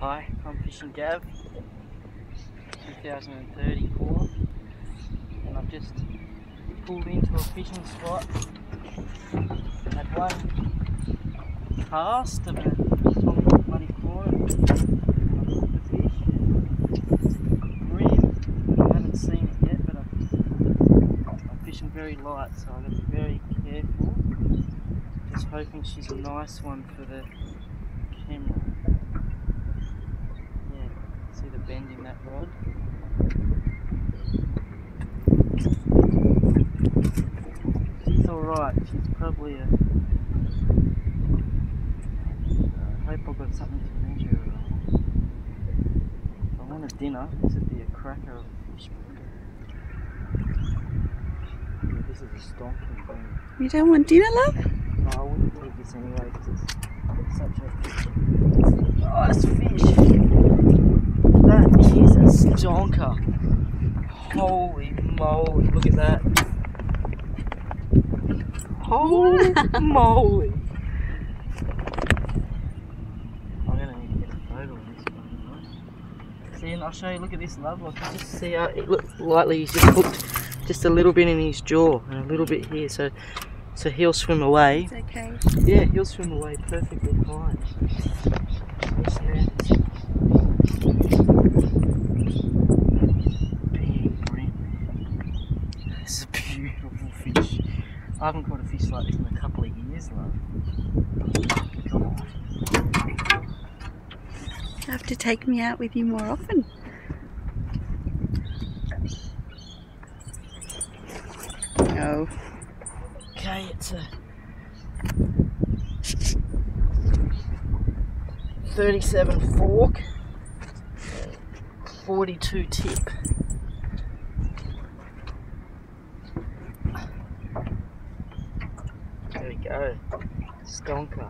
Hi, I'm Fishing Gav, 2034, and I've just pulled into a fishing spot. Had one cast of a Tommy bloody caught it. I caught the fish. It's a bream. I haven't seen it yet, but I'm fishing very light, so I've got to be very careful. Just hoping she's a nice one for the camera. See the bend in that rod? She's alright, she's probably a... I hope I've got something to measure her on. If I want a dinner, this would be a cracker of a fish. Yeah, this is a stonking thing. You don't want dinner, love? No, I wouldn't eat this anyway because it's such a nice fish. That is a stonker. Holy moly, look at that. Holy moly. I'm going to need to get a photo of this one. See, and I'll show you, look at this, love. I can just see how it looks lightly. He's just hooked just a little bit in his jaw and a little bit here. So he'll swim away. It's okay. Yeah, he'll swim away perfectly fine. This net. This is a beautiful fish. I haven't caught a fish like this in a couple of years, love. God. You have to take me out with you more often. No. Okay, it's a 37 fork, 42 tip. There we go, stonker.